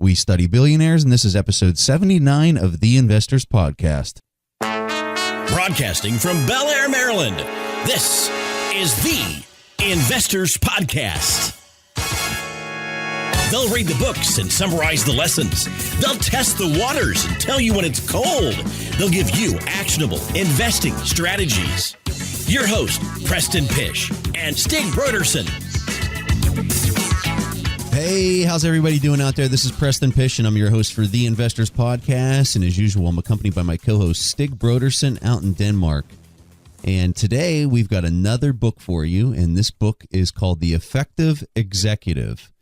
We Study Billionaires, and this is episode 79 of the Investors Podcast. Broadcasting from Bel Air, Maryland, this is the Investors Podcast. They'll read the books and summarize the lessons. They'll test the waters and tell you when it's cold. They'll give you actionable investing strategies. Your host, Preston Pish and Stig Broderson. Hey, how's everybody doing out there? This is Preston Pish, and I'm your host for the Investors Podcast. And as usual, I'm accompanied by my co-host, Stig Broderson, out in Denmark. And today, we've got another book for you, and this book is called The Effective Executive.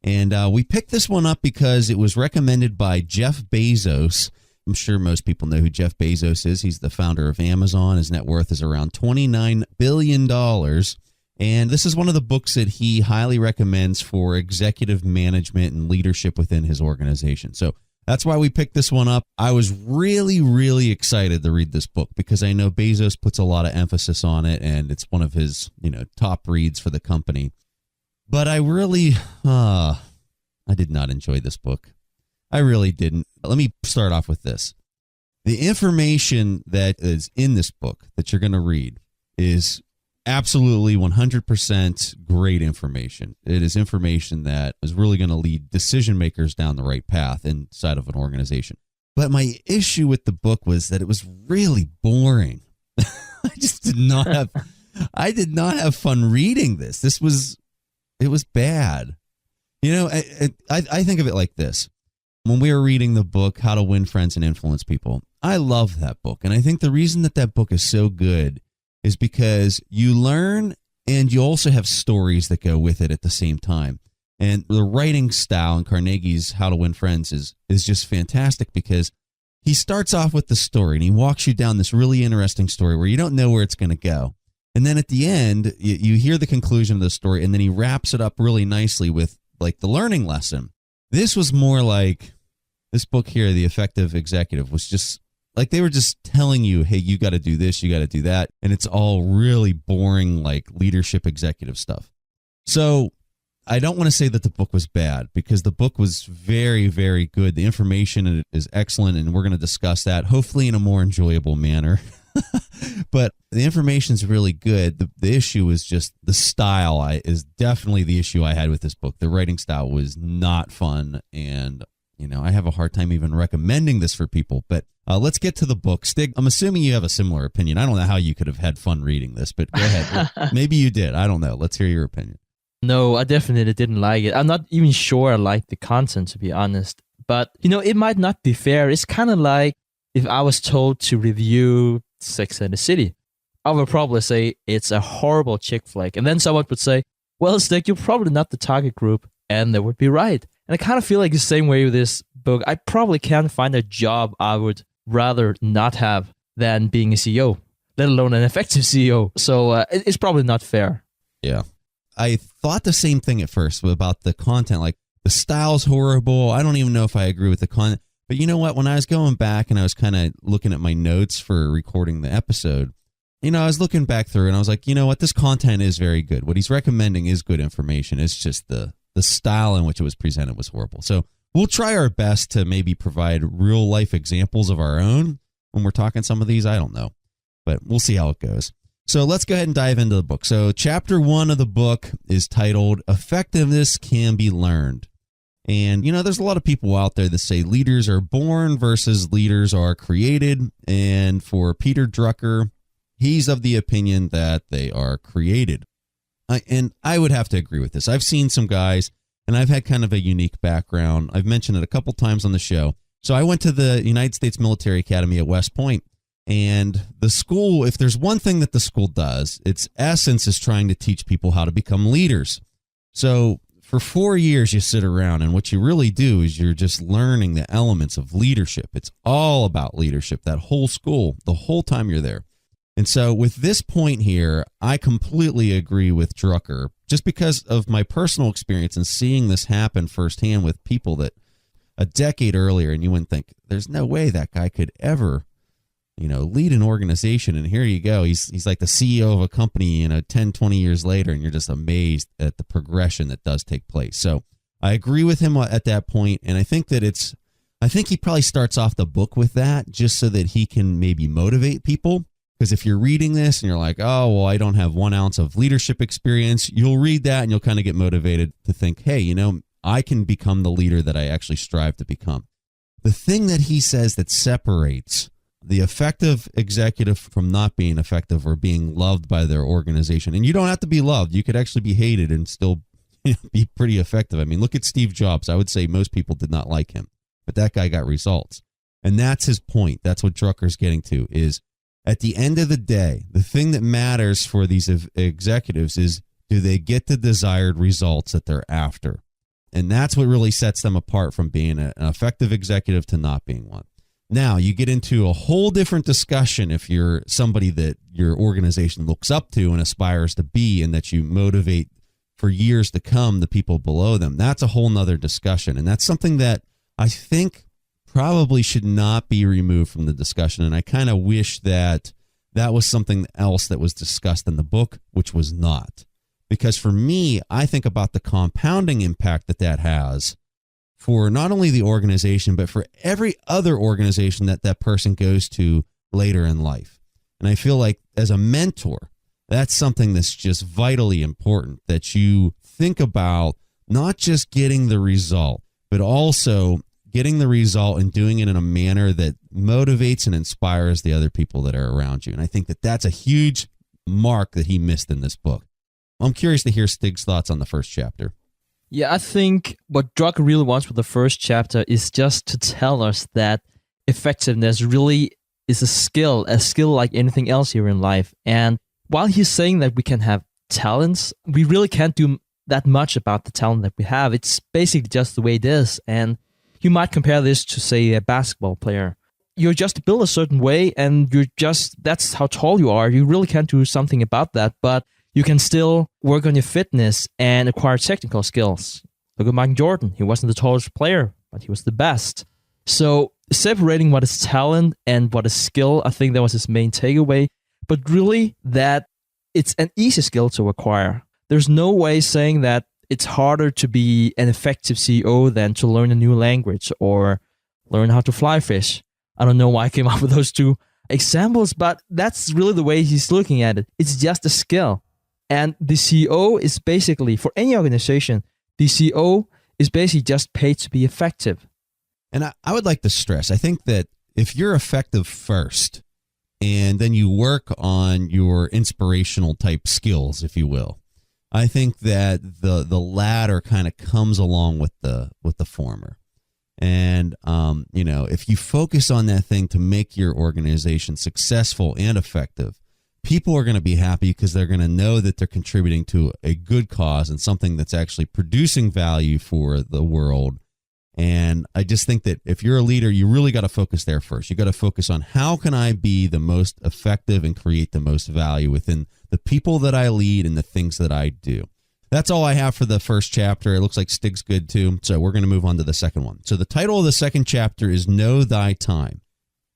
And we picked this one up because it was recommended by Jeff Bezos. I'm sure most people know who Jeff Bezos is. He's the founder of Amazon. His net worth is around $29 billion. And this is one of the books that he highly recommends for executive management and leadership within his organization. So that's why we picked this one up. I was really excited to read this book because I know Bezos puts a lot of emphasis on it, and it's one of his, top reads for the company. But I really, I did not enjoy this book. I really didn't. Let me start off with this. The information that is in this book that you're going to read is absolutely 100% great information. It is information that is really going to lead decision makers down the right path inside of an organization. But my issue with the book was that it was really boring. I did not have fun reading this. It was bad. I think of it like this. When we were reading the book, How to Win Friends and Influence People, I love that book. And I think the reason that book is so good is because you learn and you also have stories that go with it at the same time. And the writing style in Carnegie's How to Win Friends is just fantastic because he starts off with the story and he walks you down this really interesting story where you don't know where it's going to go. And then at the end, you hear the conclusion of the story, and then he wraps it up really nicely with like the learning lesson. This was more like this book here, The Effective Executive, was just like they were just telling you, hey, you got to do this, you got to do that. And it's all really boring, like leadership executive stuff. So I don't want to say that the book was bad because the book was very, very good. The information is excellent, and we're going to discuss that hopefully in a more enjoyable manner. But the information is really good. The issue is just the style is definitely the issue I had with this book. The writing style was not fun, and I have a hard time even recommending this for people. But let's get to the book. Stig, I'm assuming you have a similar opinion. I don't know how you could have had fun reading this, but go ahead. Maybe you did. I don't know. Let's hear your opinion. No, I definitely didn't like it. I'm not even sure I liked the content, to be honest. But, it might not be fair. It's kind of like if I was told to review Sex and the City. I would probably say it's a horrible chick flick. And then someone would say, well, Stig, you're probably not the target group. And they would be right. And I kind of feel like the same way with this book. I probably can't find a job I would rather not have than being a CEO, let alone an effective CEO. So it's probably not fair. Yeah. I thought the same thing at first about the content. Like, the style's horrible. I don't even know if I agree with the content. But you know what? When I was going back and I was kind of looking at my notes for recording the episode, I was looking back through and I was like, you know what? This content is very good. What he's recommending is good information. It's just the style in which it was presented was horrible. So we'll try our best to maybe provide real life examples of our own when we're talking some of these. I don't know, but we'll see how it goes. So let's go ahead and dive into the book. So chapter 1 of the book is titled Effectiveness Can Be Learned. And, there's a lot of people out there that say leaders are born versus leaders are created. And for Peter Drucker, he's of the opinion that they are created. And I would have to agree with this. I've seen some guys, and I've had kind of a unique background. I've mentioned it a couple times on the show. So I went to the United States Military Academy at West Point. And the school, if there's one thing that the school does, its essence is trying to teach people how to become leaders. So for 4 years, you sit around, and what you really do is you're just learning the elements of leadership. It's all about leadership, that whole school, the whole time you're there. And so with this point here, I completely agree with Drucker, just because of my personal experience and seeing this happen firsthand with people that a decade earlier, and you wouldn't think, there's no way that guy could ever lead an organization. And here you go. He's like the CEO of a company, 10, 20 years later, and you're just amazed at the progression that does take place. So I agree with him at that point, and I think he probably starts off the book with that just so that he can maybe motivate people. Because if you're reading this and you're like, oh, well, I don't have 1 ounce of leadership experience, you'll read that and you'll kind of get motivated to think, hey, I can become the leader that I actually strive to become. The thing that he says that separates the effective executive from not being effective or being loved by their organization, and you don't have to be loved. You could actually be hated and still be pretty effective. I mean, look at Steve Jobs. I would say most people did not like him, but that guy got results. And that's his point. That's what Drucker's getting to is, at the end of the day, the thing that matters for these executives is, do they get the desired results that they're after? And that's what really sets them apart from being an effective executive to not being one. Now, you get into a whole different discussion if you're somebody that your organization looks up to and aspires to be, and that you motivate for years to come the people below them. That's a whole nother discussion. And that's something that I think probably should not be removed from the discussion. And I kind of wish that was something else that was discussed in the book, which was not. Because for me, I think about the compounding impact that has for not only the organization, but for every other organization that person goes to later in life. And I feel like as a mentor, that's something that's just vitally important, that you think about not just getting the result, but also getting the result and doing it in a manner that motivates and inspires the other people that are around you. And I think that's a huge mark that he missed in this book. I'm curious to hear Stig's thoughts on the first chapter. Yeah, I think what Drucker really wants with the first chapter is just to tell us that effectiveness really is a skill like anything else here in life. And while he's saying that we can have talents, we really can't do that much about the talent that we have. It's basically just the way it is. And you might compare this to, say, a basketball player. You're just built a certain way, and that's how tall you are. You really can't do something about that, but you can still work on your fitness and acquire technical skills. Look at Michael Jordan. He wasn't the tallest player, but he was the best. So separating what is talent and what is skill, I think that was his main takeaway. But really, that it's an easy skill to acquire. There's no way saying that it's harder to be an effective CEO than to learn a new language or learn how to fly fish. I don't know why I came up with those two examples, but that's really the way he's looking at it. It's just a skill. And the CEO is basically, for any organization, the CEO is basically just paid to be effective. And I would like to stress, I think that if you're effective first, and then you work on your inspirational type skills, if you will, I think that the latter kind of comes along with the former. And, if you focus on that thing to make your organization successful and effective, people are going to be happy because they're going to know that they're contributing to a good cause and something that's actually producing value for the world. And I just think that if you're a leader, you really got to focus there first. You got to focus on, how can I be the most effective and create the most value within the people that I lead and the things that I do. That's all I have for the first chapter. It looks like Stig's good too. So we're going to move on to the second one. So the title of the second chapter is Know Thy Time.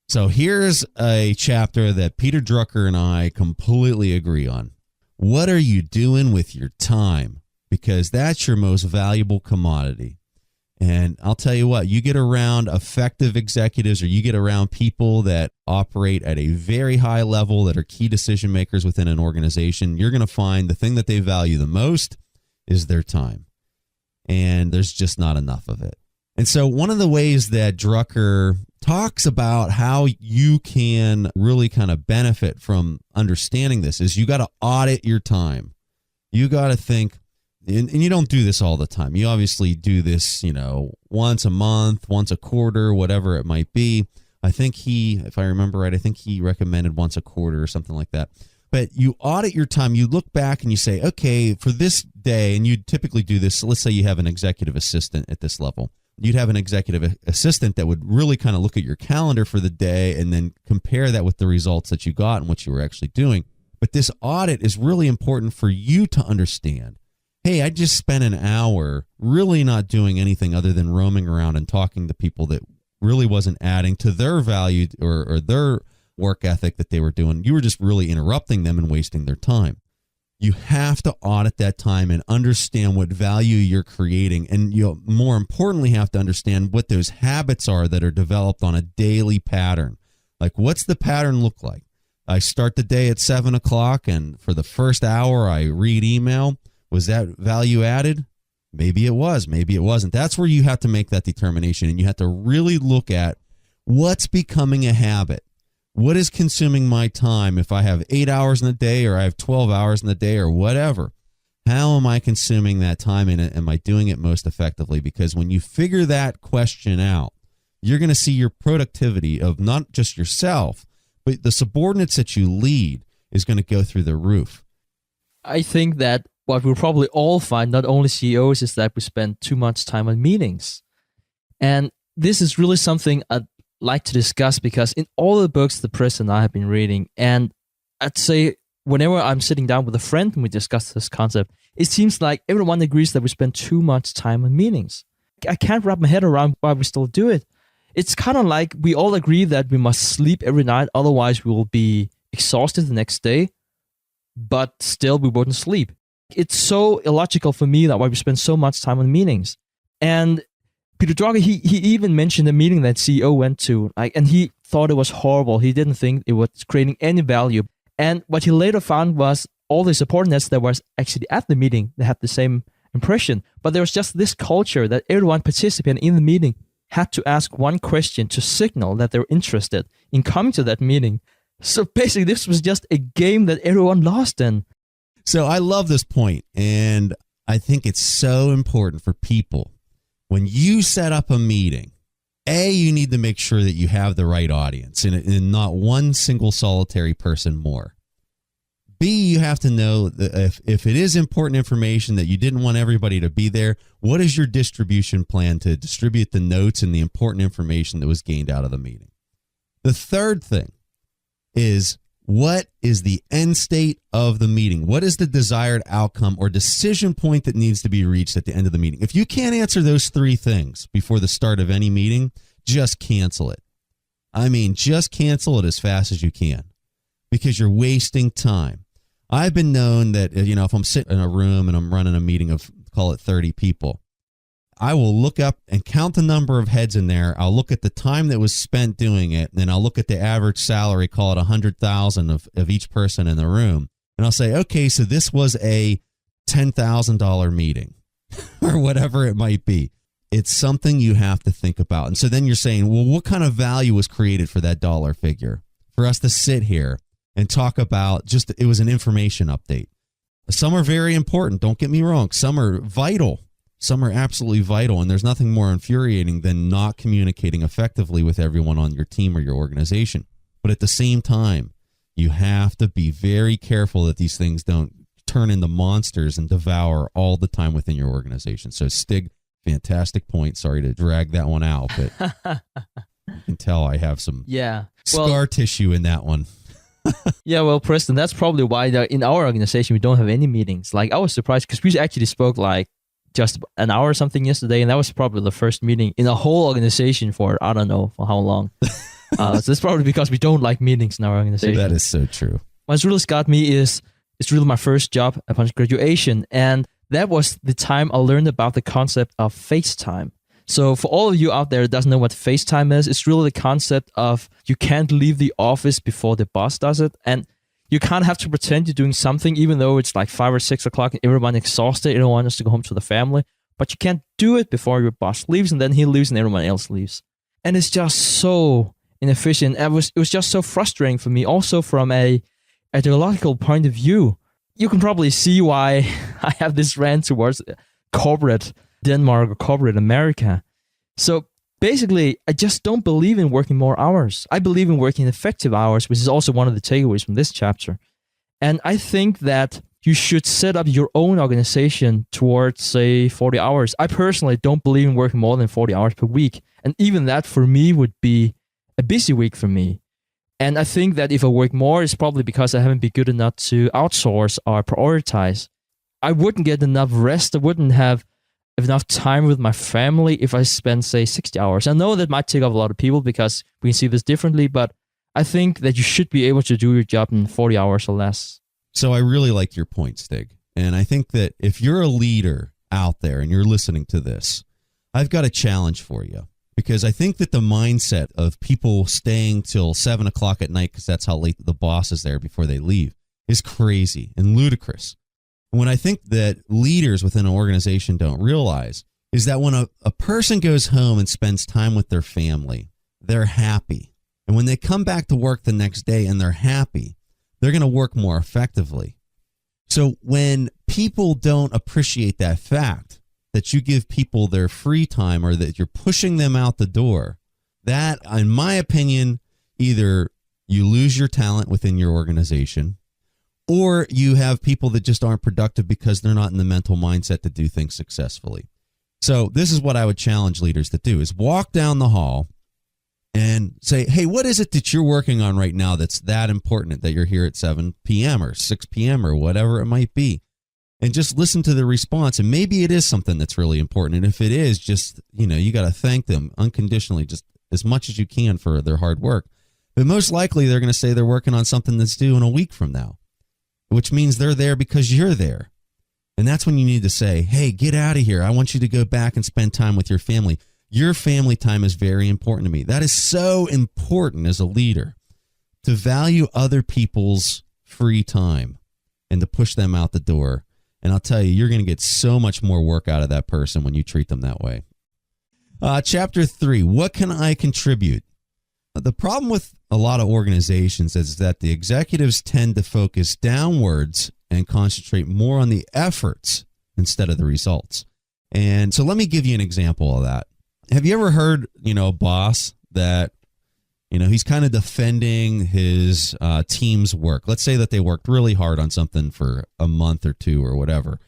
So here's a chapter that Peter Drucker and I completely agree on. What are you doing with your time? Because that's your most valuable commodity. And I'll tell you what, you get around effective executives, or you get around people that operate at a very high level, that are key decision makers within an organization, you're going to find the thing that they value the most is their time. And there's just not enough of it. And so one of the ways that Drucker talks about how you can really kind of benefit from understanding this is, you got to audit your time. You got to think, and you don't do this all the time. You obviously do this, once a month, once a quarter, whatever it might be. I think if I remember right, I think he recommended once a quarter or something like that. But you audit your time. You look back and you say, okay, for this day, and you typically do this. So let's say you have an executive assistant at this level. You'd have an executive assistant that would really kind of look at your calendar for the day and then compare that with the results that you got and what you were actually doing. But this audit is really important for you to understand. Hey, I just spent an hour really not doing anything other than roaming around and talking to people that really wasn't adding to their value or their work ethic that they were doing. You were just really interrupting them and wasting their time. You have to audit that time and understand what value you're creating. And you'll more importantly have to understand what those habits are that are developed on a daily pattern. Like, what's the pattern look like? I start the day at 7 o'clock, and for the first hour, I read email. Was that value added? Maybe it was, maybe it wasn't. That's where you have to make that determination, and you have to really look at what's becoming a habit. What is consuming my time? If I have 8 hours in a day, or I have 12 hours in a day, or whatever, how am I consuming that time, and am I doing it most effectively? Because when you figure that question out, you're going to see your productivity of not just yourself, but the subordinates that you lead is going to go through the roof. I think that what we'll probably all find, not only CEOs, is that we spend too much time on meetings. And this is really something I'd like to discuss, because in all the books that Preston and I have been reading, and I'd say whenever I'm sitting down with a friend and we discuss this concept, it seems like everyone agrees that we spend too much time on meetings. I can't wrap my head around why we still do it. It's kind of like we all agree that we must sleep every night, otherwise we will be exhausted the next day, but still we wouldn't sleep. It's so illogical for me that why we spend so much time on meetings. And Peter Drucker, he even mentioned a meeting that CEO went to, and he thought it was horrible. He didn't think it was creating any value. And what he later found was all the subordinates that was actually at the meeting, they had the same impression. But there was just this culture that everyone participating in the meeting had to ask one question to signal that they were interested in coming to that meeting. So basically, this was just a game that everyone lost in. So I love this point, and I think it's so important for people. When you set up a meeting, A, you need to make sure that you have the right audience and not one single solitary person more. B, you have to know that if it is important information that you didn't want everybody to be there, what is your distribution plan to distribute the notes and the important information that was gained out of the meeting? The third thing is, what is the end state of the meeting? What is the desired outcome or decision point that needs to be reached at the end of the meeting? If you can't answer those three things before the start of any meeting, just cancel it. I mean, just cancel it as fast as you can, because you're wasting time. I've been known that, if I'm sitting in a room and I'm running a meeting of, call it 30 people, I will look up and count the number of heads in there. I'll look at the time that was spent doing it, and then I'll look at the average salary, call it $100,000 of each person in the room. And I'll say, okay, so this was a $10,000 meeting or whatever it might be. It's something you have to think about. And so then you're saying, well, what kind of value was created for that dollar figure? For us to sit here and talk about it was an information update. Some are very important. Don't get me wrong. Some are vital. Some are absolutely vital, and there's nothing more infuriating than not communicating effectively with everyone on your team or your organization. But at the same time, you have to be very careful that these things don't turn into monsters and devour all the time within your organization. So, Stig, fantastic point. Sorry to drag that one out, but you can tell I have some scar tissue in that one. Yeah, well, Preston, that's probably why in our organization we don't have any meetings. Like, I was surprised because we actually spoke like just an hour or something yesterday, and that was probably the first meeting in a whole organization for I don't know for how long. So that's probably because we don't like meetings in our organization. That is so true. What's really got me is it's really my first job upon graduation, and that was the time I learned about the concept of FaceTime. So for all of you out there that doesn't know what FaceTime is, it's really the concept of you can't leave the office before the boss does it, and you can't have to pretend you're doing something even though it's like 5 or 6 o'clock and everyone exhausted, everyone wants to go home to the family, but you can't do it before your boss leaves, and then he leaves and everyone else leaves. And it's just so inefficient. It was just so frustrating for me, also from a ideological point of view. You can probably see why I have this rant towards corporate Denmark or corporate America. So basically, I just don't believe in working more hours. I believe in working effective hours, which is also one of the takeaways from this chapter. And I think that you should set up your own organization towards, say, 40 hours. I personally don't believe in working more than 40 hours per week. And even that for me would be a busy week for me. And I think that if I work more, it's probably because I haven't been good enough to outsource or prioritize. I wouldn't get enough rest. I wouldn't have enough time with my family if I spend, say, 60 hours. I know that might take up a lot of people because we can see this differently, but I think that you should be able to do your job in 40 hours or less. So I really like your point, Stig. And I think that if you're a leader out there and you're listening to this, I've got a challenge for you, because I think that the mindset of people staying till 7 o'clock at night, because that's how late the boss is there before they leave, is crazy and ludicrous. And what I think that leaders within an organization don't realize is that when a person goes home and spends time with their family, they're happy. And when they come back to work the next day and they're happy, they're going to work more effectively. So when people don't appreciate that fact, that you give people their free time or that you're pushing them out the door, that, in my opinion, either you lose your talent within your organization, or you have people that just aren't productive because they're not in the mental mindset to do things successfully. So this is what I would challenge leaders to do, is walk down the hall and say, hey, what is it that you're working on right now that's that important that you're here at 7 p.m. or 6 p.m. or whatever it might be? And just listen to the response. And maybe it is something that's really important. And if it is, just, you got to thank them unconditionally, just as much as you can for their hard work. But most likely they're going to say they're working on something that's due in a week from now, which means they're there because you're there. And that's when you need to say, hey, get out of here. I want you to go back and spend time with your family. Your family time is very important to me. That is so important as a leader, to value other people's free time and to push them out the door. And I'll tell you, you're going to get so much more work out of that person when you treat them that way. Chapter 3, what can I contribute? The problem with a lot of organizations is that the executives tend to focus downwards and concentrate more on the efforts instead of the results. And so let me give you an example of that. Have you ever heard, a boss that, he's kind of defending his team's work? Let's say that they worked really hard on something for a month or two or whatever.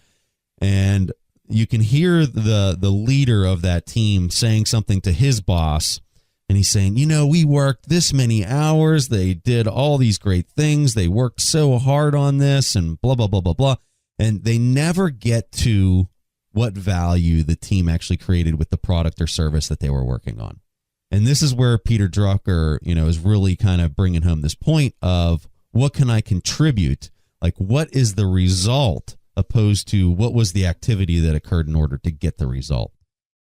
And you can hear the leader of that team saying something to his boss. And he's saying, we worked this many hours. They did all these great things. They worked so hard on this and blah, blah, blah, blah, blah. And they never get to what value the team actually created with the product or service that they were working on. And this is where Peter Drucker, is really kind of bringing home this point of what can I contribute? Like, what is the result opposed to what was the activity that occurred in order to get the result?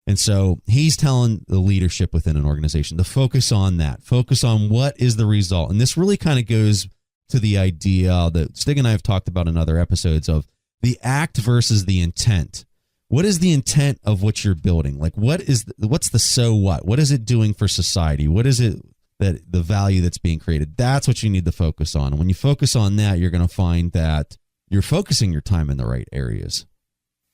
And so he's telling the leadership within an organization to focus on that, focus on what is the result. And this really kind of goes to the idea that Stig and I have talked about in other episodes of the act versus the intent. What is the intent of what you're building? Like, what's the so what? What is it doing for society? What is it that the value that's being created? That's what you need to focus on. And when you focus on that, you're going to find that you're focusing your time in the right areas.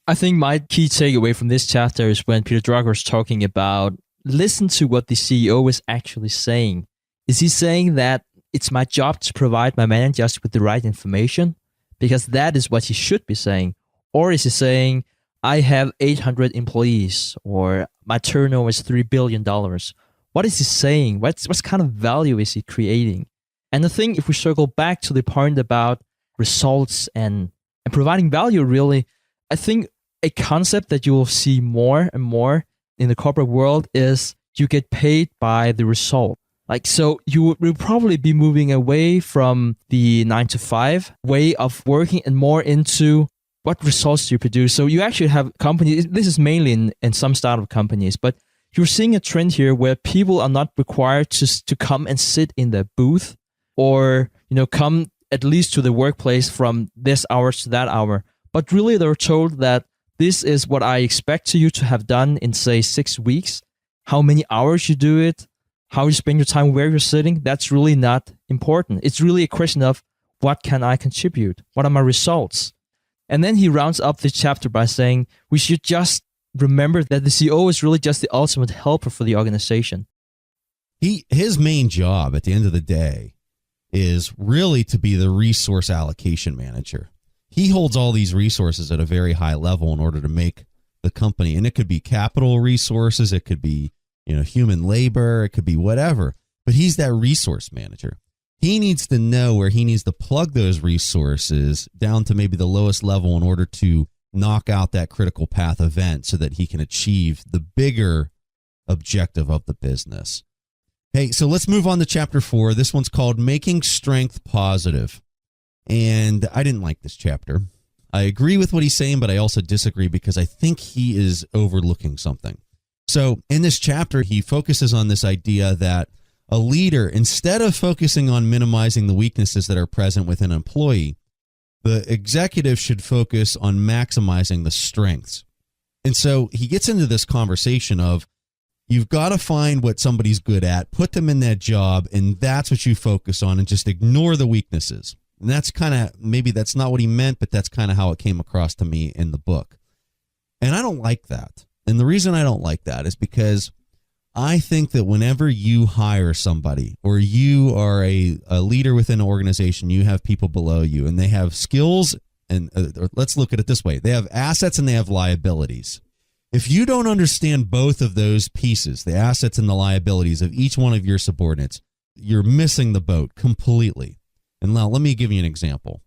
I think my key takeaway from this chapter is when Peter Drucker is talking about listen to what the CEO is actually saying. Is he saying that it's my job to provide my managers with the right information? Because that is what he should be saying. Or is he saying, I have 800 employees, or my turnover is $3 billion. What is he saying? What kind of value is he creating? And I think if we circle back to the point about results and providing value, really, I think a concept that you will see more and more in the corporate world is you get paid by the result. Like, so you will probably be moving away from the 9-to-5 way of working and more into what results do you produce. So you actually have companies, this is mainly in some startup companies, but you're seeing a trend here where people are not required to come and sit in the booth or, come at least to the workplace from this hour to that hour. But really they're told that this is what I expect you to have done in, say, 6 weeks. How many hours you do it, how you spend your time, where you're sitting, that's really not important. It's really a question of what can I contribute? What are my results? And then he rounds up the chapter by saying we should just remember that the CEO is really just the ultimate helper for the organization. His main job at the end of the day is really to be the resource allocation manager. He holds all these resources at a very high level in order to make the company, and it could be capital resources, it could be, human labor, it could be whatever, but he's that resource manager. He needs to know where he needs to plug those resources down to maybe the lowest level in order to knock out that critical path event so that he can achieve the bigger objective of the business. Hey, so let's move on to chapter 4. This one's called Making Strength Positive. And I didn't like this chapter. I agree with what he's saying, but I also disagree because I think he is overlooking something. So in this chapter, he focuses on this idea that a leader, instead of focusing on minimizing the weaknesses that are present within an employee, the executive should focus on maximizing the strengths. And so he gets into this conversation of, you've got to find what somebody's good at, put them in that job, and that's what you focus on, and just ignore the weaknesses. And that's kind of, maybe that's not what he meant, but that's kind of how it came across to me in the book. And I don't like that. And the reason I don't like that is because I think that whenever you hire somebody or you are a leader within an organization, you have people below you and they have skills and let's look at it this way. They have assets and they have liabilities. If you don't understand both of those pieces, the assets and the liabilities of each one of your subordinates, you're missing the boat completely. And now let me give you an example.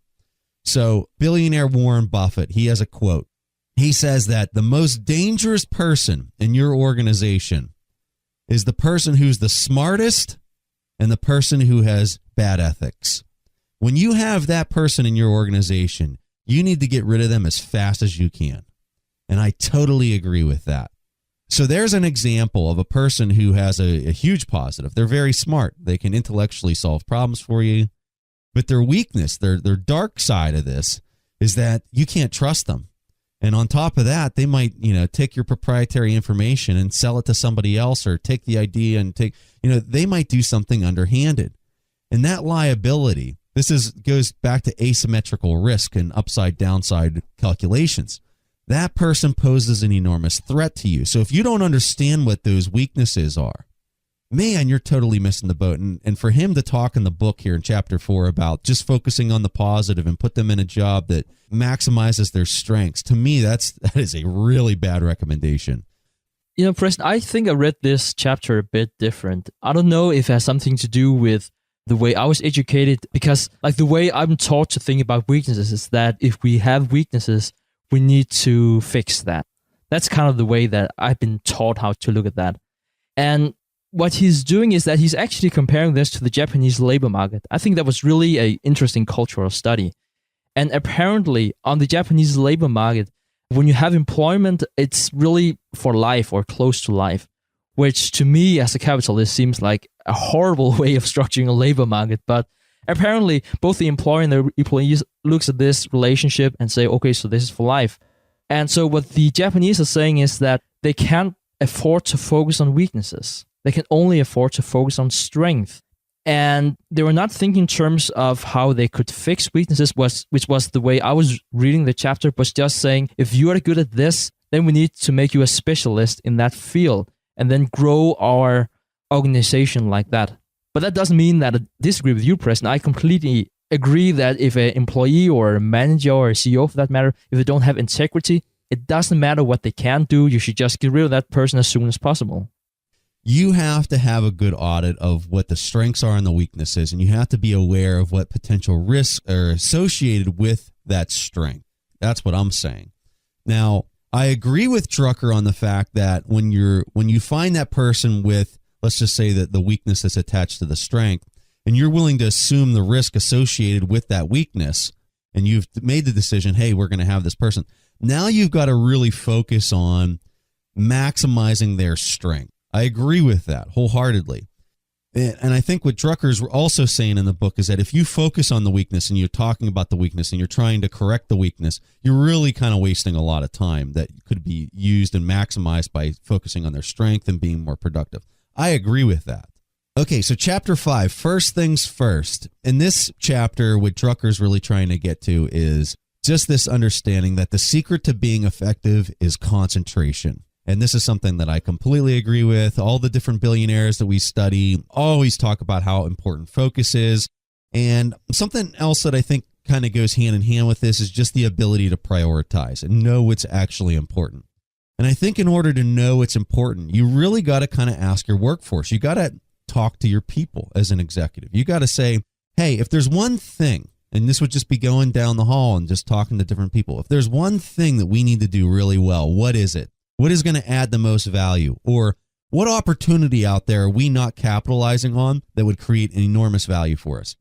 So billionaire Warren Buffett, he has a quote. He says that the most dangerous person in your organization is the person who's the smartest and the person who has bad ethics. When you have that person in your organization, you need to get rid of them as fast as you can. And I totally agree with that. So there's an example of a person who has a huge positive. They're very smart. They can intellectually solve problems for you. But their weakness, their dark side of this is that you can't trust them. And on top of that, they might, take your proprietary information and sell it to somebody else, or take the idea and they might do something underhanded. And that liability, goes back to asymmetrical risk and upside downside calculations. That person poses an enormous threat to you. So if you don't understand what those weaknesses are, man, you're totally missing the boat. And for him to talk in the book here in chapter 4 about just focusing on the positive and put them in a job that maximizes their strengths, to me, that is a really bad recommendation. Preston, I think I read this chapter a bit different. I don't know if it has something to do with the way I was educated, because the way I'm taught to think about weaknesses is that if we have weaknesses, we need to fix that. That's kind of the way that I've been taught how to look at that. And what he's doing is that he's actually comparing this to the Japanese labor market. I think that was really an interesting cultural study. And apparently, on the Japanese labor market, when you have employment, it's really for life or close to life, which to me as a capitalist seems like a horrible way of structuring a labor market. But apparently, both the employer and the employees looks at this relationship and say, okay, so this is for life. And so what the Japanese are saying is that they can't afford to focus on weaknesses. They can only afford to focus on strength. And they were not thinking in terms of how they could fix weaknesses, which was the way I was reading the chapter, but just saying, if you are good at this, then we need to make you a specialist in that field and then grow our organization like that. But that doesn't mean that I disagree with you, Preston. I completely agree that if an employee or a manager or a CEO for that matter, if they don't have integrity, it doesn't matter what they can do. You should just get rid of that person as soon as possible. You have to have a good audit of what the strengths are and the weaknesses, and you have to be aware of what potential risks are associated with that strength. That's what I'm saying. Now, I agree with Drucker on the fact that when you find that person with, let's just say that the weakness that's attached to the strength, and you're willing to assume the risk associated with that weakness, and you've made the decision, hey, we're going to have this person. Now you've got to really focus on maximizing their strength. I agree with that wholeheartedly. And I think what Drucker's also saying in the book is that if you focus on the weakness and you're talking about the weakness and you're trying to correct the weakness, you're really kind of wasting a lot of time that could be used and maximized by focusing on their strength and being more productive. I agree with that. Okay, so chapter 5, first things first. In this chapter, what Drucker's really trying to get to is just this understanding that the secret to being effective is concentration. And this is something that I completely agree with. All the different billionaires that we study always talk about how important focus is. And something else that I think kind of goes hand in hand with this is just the ability to prioritize and know what's actually important. And I think in order to know what's important, you really got to kind of ask your workforce. You got to talk to your people as an executive. You got to say, hey, if there's one thing, and this would just be going down the hall and just talking to different people. If there's one thing that we need to do really well, what is it? What is going to add the most value? Or what opportunity out there are we not capitalizing on that would create an enormous value for us?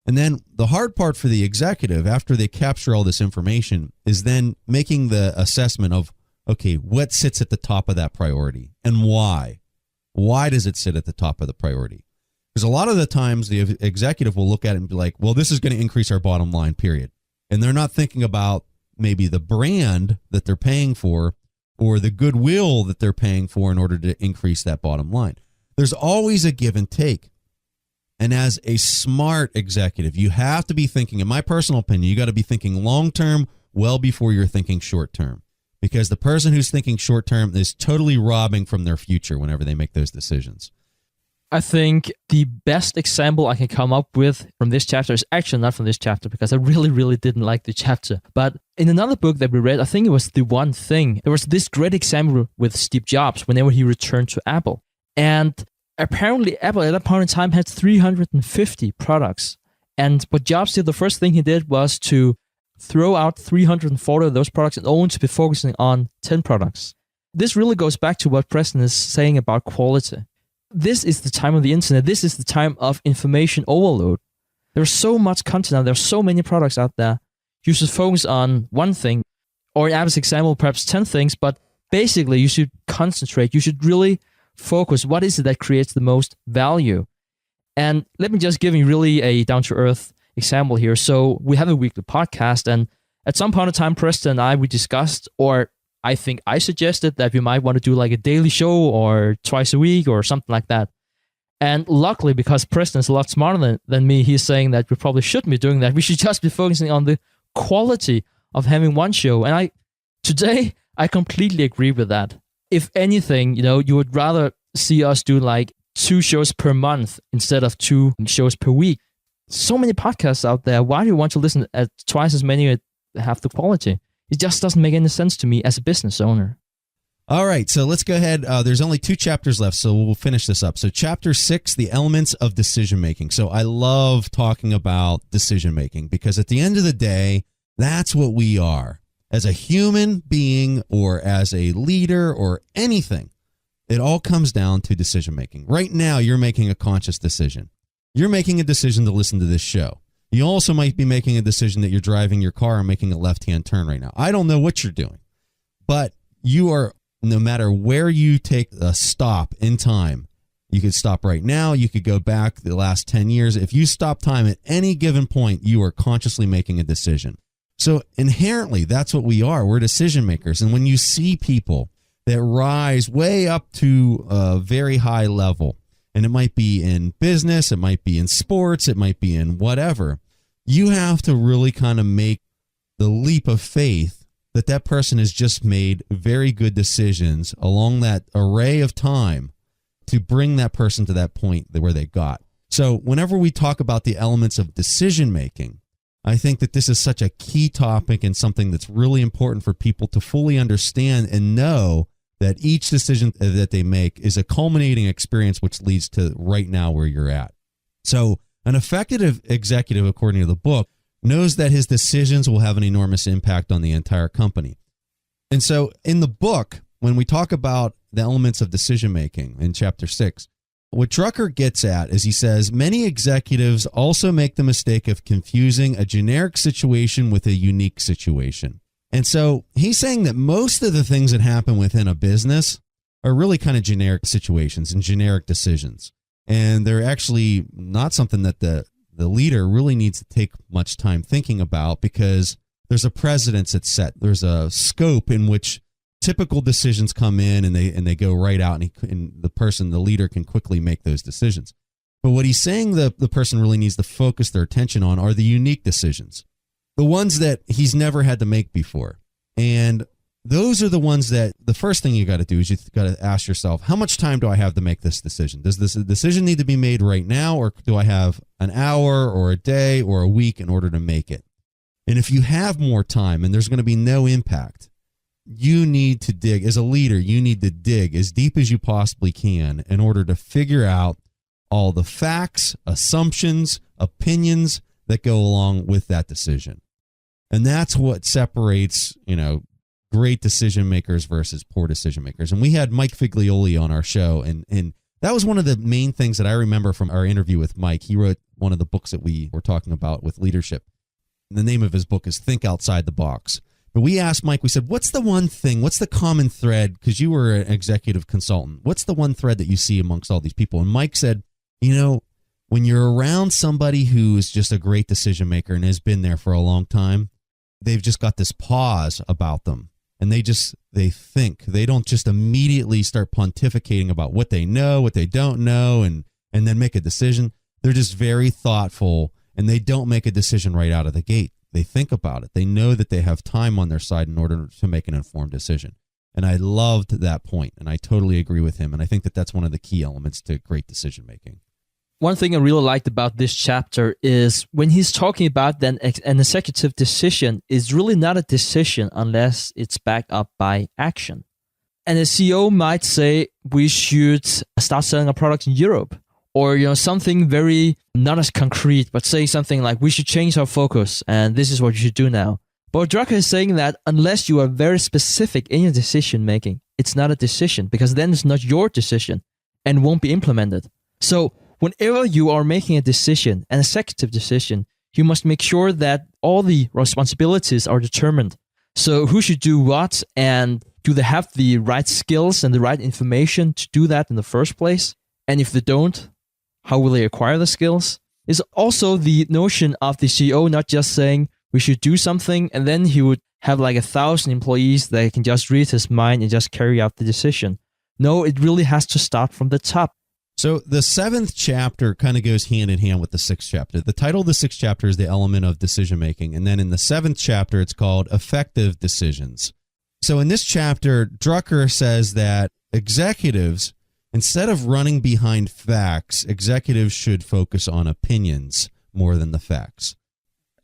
And then the hard part for the executive, after they capture all this information, is then making the assessment of, okay, what sits at the top of that priority and why? Why does it sit at the top of the priority? Because a lot of the times the executive will look at it and be like, well, this is going to increase our bottom line, period. And they're not thinking about maybe the brand that they're paying for or the goodwill that they're paying for in order to increase that bottom line. There's always a give and take. And as a smart executive, you have to be thinking, in my personal opinion, you got to be thinking long-term well before you're thinking short-term. Because the person who's thinking short-term is totally robbing from their future whenever they make those decisions. I think the best example I can come up with from this chapter is actually not from this chapter, because I really, really didn't like the chapter. But in another book that we read, I think it was The One Thing, there was this great example with Steve Jobs whenever he returned to Apple. And apparently Apple at that point in time had 350 products. And what Jobs did, the first thing he did was to throw out 340 of those products and only to be focusing on 10 products. This really goes back to what Preston is saying about quality. This is the time of the internet. This is the time of information overload. There's so much content out there. There's so many products out there. You should focus on one thing, or in Abby's example, perhaps 10 things, but basically you should concentrate. You should really focus. What is it that creates the most value? And let me just give you really a down-to-earth example here. So we have a weekly podcast, and at some point in time, Preston and I, we discussed, or I think I suggested that we might want to do like a daily show or twice a week or something like that. And luckily, because Preston is a lot smarter than me, he's saying that we probably shouldn't be doing that. We should just be focusing on the quality of having one show. And today, I completely agree with that. If anything, you would rather see us do like 2 shows per month instead of 2 shows per week. So many podcasts out there. Why do you want to listen at twice as many that have the quality? It just doesn't make any sense to me as a business owner. All right, so let's go ahead. There's only 2 chapters left, so we'll finish this up. So chapter 6, the elements of decision-making. So I love talking about decision-making because at the end of the day, that's what we are. As a human being or as a leader or anything, it all comes down to decision-making. Right now, you're making a conscious decision. You're making a decision to listen to this show. You also might be making a decision that you're driving your car and making a left-hand turn right now. I don't know what you're doing, but you are, no matter where you take a stop in time, you could stop right now. You could go back the last 10 years. If you stop time at any given point, you are consciously making a decision. So inherently, that's what we are. We're decision makers. And when you see people that rise way up to a very high level, and it might be in business, it might be in sports, it might be in whatever, you have to really kind of make the leap of faith that that person has just made very good decisions along that array of time to bring that person to that point where they got. So whenever we talk about the elements of decision making, I think that this is such a key topic and something that's really important for people to fully understand and know that each decision that they make is a culminating experience which leads to right now where you're at. So an effective executive, according to the book, knows that his decisions will have an enormous impact on the entire company. And so in the book, when we talk about the elements of decision-making in chapter 6, what Drucker gets at is he says, many executives also make the mistake of confusing a generic situation with a unique situation. And so he's saying that most of the things that happen within a business are really kind of generic situations and generic decisions. And they're actually not something that the leader really needs to take much time thinking about because there's a precedence that's set. There's a scope in which typical decisions come in and they go right out and the leader can quickly make those decisions. But what he's saying the person really needs to focus their attention on are the unique decisions, the ones that he's never had to make before. And those are the ones that the first thing you got to do is you got to ask yourself, how much time do I have to make this decision? Does this decision need to be made right now, or do I have an hour or a day or a week in order to make it? And if you have more time and there's going to be no impact, you need to dig. As a leader, you need to dig as deep as you possibly can in order to figure out all the facts, assumptions, opinions that go along with that decision. And that's what separates, great decision makers versus poor decision makers. And we had Mike Figlioli on our show, and that was one of the main things that I remember from our interview with Mike. He wrote one of the books that we were talking about with leadership. And the name of his book is Think Outside the Box. But we asked Mike, we said, what's the one thing, what's the common thread? Because you were an executive consultant. What's the one thread that you see amongst all these people? And Mike said, when you're around somebody who is just a great decision maker and has been there for a long time, they've just got this pause about them. And they think. They don't just immediately start pontificating about what they know, what they don't know, and then make a decision. They're just very thoughtful, and they don't make a decision right out of the gate. They think about it. They know that they have time on their side in order to make an informed decision. And I loved that point, and I totally agree with him. And I think that that's one of the key elements to great decision making. One thing I really liked about this chapter is when he's talking about then an executive decision is really not a decision unless it's backed up by action. And a CEO might say we should start selling a product in Europe, or something very not as concrete, but say something like we should change our focus and this is what you should do now. But Drucker is saying that unless you are very specific in your decision making, it's not a decision, because then it's not your decision and won't be implemented. So whenever you are making a decision, an executive decision, you must make sure that all the responsibilities are determined. So who should do what, and do they have the right skills and the right information to do that in the first place? And if they don't, how will they acquire the skills? Is also the notion of the CEO not just saying we should do something and then he would have like 1,000 employees that can just read his mind and just carry out the decision. No, it really has to start from the top. So the 7th chapter kind of goes hand in hand with the 6th chapter. The title of the 6th chapter is the element of decision making. And then in the 7th chapter, it's called effective decisions. So in this chapter, Drucker says that executives, instead of running behind facts, executives should focus on opinions more than the facts.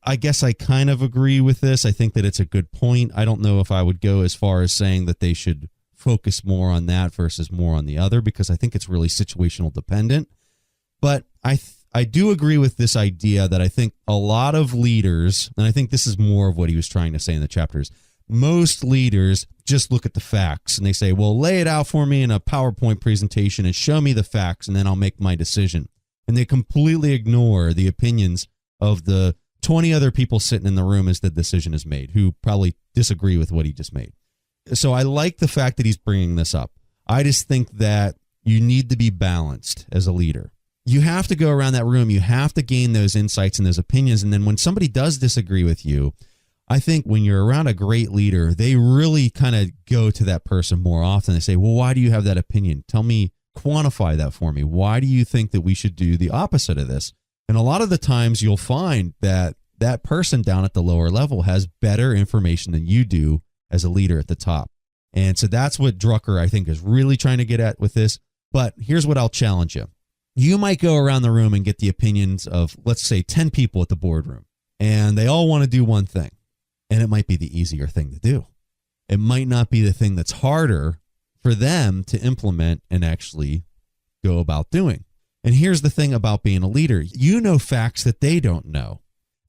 I guess I kind of agree with this. I think that it's a good point. I don't know if I would go as far as saying that they should focus more on that versus more on the other, because I think it's really situational dependent. But I do agree with this idea that I think a lot of leaders, and I think this is more of what he was trying to say in the chapters, most leaders just look at the facts and they say, well, lay it out for me in a PowerPoint presentation and show me the facts and then I'll make my decision. And they completely ignore the opinions of the 20 other people sitting in the room as the decision is made, who probably disagree with what he just made. So I like the fact that he's bringing this up. I just think that you need to be balanced as a leader. You have to go around that room. You have to gain those insights and those opinions. And then when somebody does disagree with you, I think when you're around a great leader, they really kind of go to that person more often. They say, well, why do you have that opinion? Tell me, quantify that for me. Why do you think that we should do the opposite of this? And a lot of the times you'll find that that person down at the lower level has better information than you do as a leader at the top. And so that's what Drucker, I think, is really trying to get at with this. But here's what I'll challenge you. You might go around the room and get the opinions of, let's say, 10 people at the boardroom, and they all want to do one thing. And it might be the easier thing to do. It might not be the thing that's harder for them to implement and actually go about doing. And here's the thing about being a leader. You know facts that they don't know.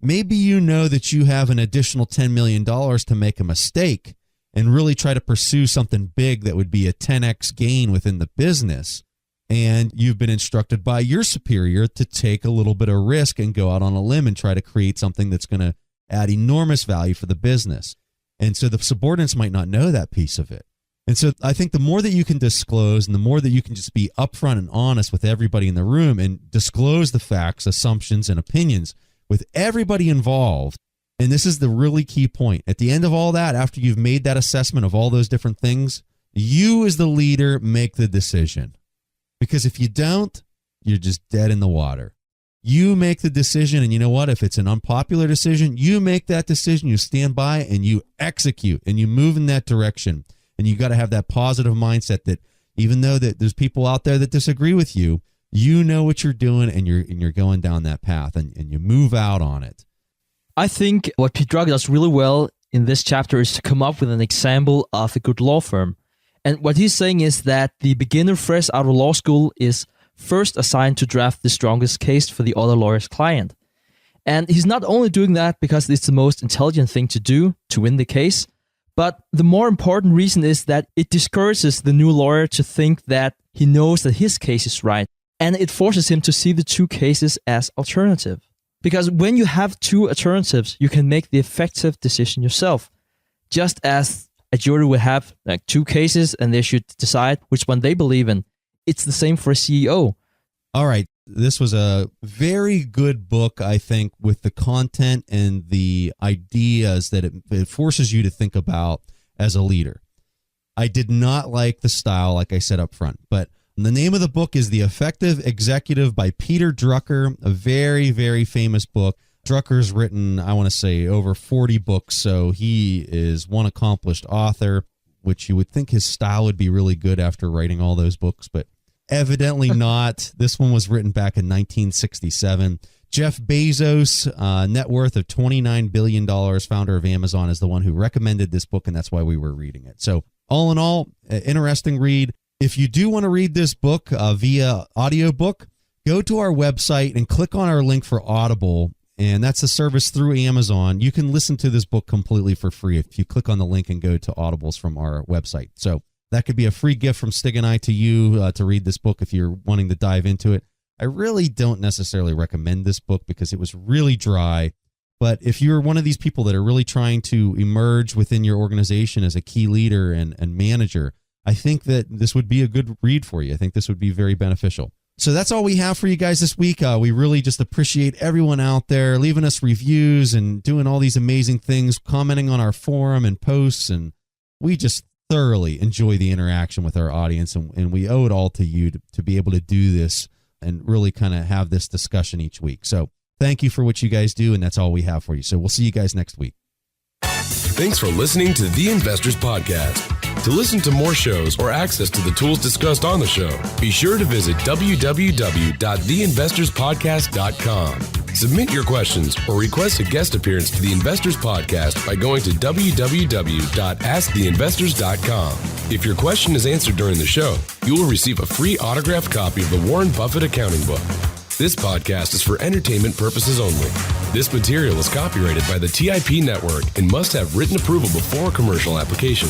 Maybe you know that you have an additional $10 million to make a mistake and really try to pursue something big that would be a 10x gain within the business. And you've been instructed by your superior to take a little bit of risk and go out on a limb and try to create something that's going to add enormous value for the business. And so the subordinates might not know that piece of it. And so I think the more that you can disclose and the more that you can just be upfront and honest with everybody in the room and disclose the facts, assumptions, and opinions with everybody involved. And this is the really key point. At the end of all that, after you've made that assessment of all those different things, you as the leader make the decision. Because if you don't, you're just dead in the water. You make the decision, and you know what? If it's an unpopular decision, you make that decision, you stand by, and you execute, and you move in that direction. And you got to have that positive mindset that even though that there's people out there that disagree with you, you know what you're doing, and you're going down that path, and you move out on it. I think what Pete Drucker does really well in this chapter is to come up with an example of a good law firm. And what he's saying is that the beginner fresh out of law school is first assigned to draft the strongest case for the other lawyer's client. And he's not only doing that because it's the most intelligent thing to do to win the case, But the more important reason is that it discourages the new lawyer to think that he knows that his case is right. And it forces him to see the two cases as alternative. Because when you have two alternatives, you can make the effective decision yourself. Just as a jury will have like two cases and they should decide which one they believe in. It's the same for a CEO. All right. This was a very good book, I think, with the content and the ideas that it forces you to think about as a leader. I did not like the style, like I said up front, but the name of the book is The Effective Executive by Peter Drucker, a very, very famous book. Drucker's written, I want to say, over 40 books, so he is one accomplished author, which you would think his style would be really good after writing all those books, but evidently not. This one was written back in 1967. Jeff Bezos, net worth of $29 billion, founder of Amazon, is the one who recommended this book, and that's why we were reading it. So all in all, interesting read. If you do want to read this book via audiobook, go to our website and click on our link for Audible, and that's a service through Amazon. You can listen to this book completely for free if you click on the link and go to Audibles from our website. So that could be a free gift from Stig and I to you to read this book if you're wanting to dive into it. I really don't necessarily recommend this book because it was really dry. But if you're one of these people that are really trying to emerge within your organization as a key leader and manager, I think that this would be a good read for you. I think this would be very beneficial. So that's all we have for you guys this week. We really just appreciate everyone out there leaving us reviews and doing all these amazing things, commenting on our forum and posts. And we just thoroughly enjoy the interaction with our audience, and we owe it all to you to be able to do this and really kind of have this discussion each week. So thank you for what you guys do, and that's all we have for you. So we'll see you guys next week. Thanks for listening to The Investors Podcast. To listen to more shows or access to the tools discussed on the show, be sure to visit www.theinvestorspodcast.com. Submit your questions or request a guest appearance to The Investors Podcast by going to www.asktheinvestors.com. If your question is answered during the show, you will receive a free autographed copy of the Warren Buffett Accounting Book. This podcast is for entertainment purposes only. This material is copyrighted by the TIP Network and must have written approval before commercial application.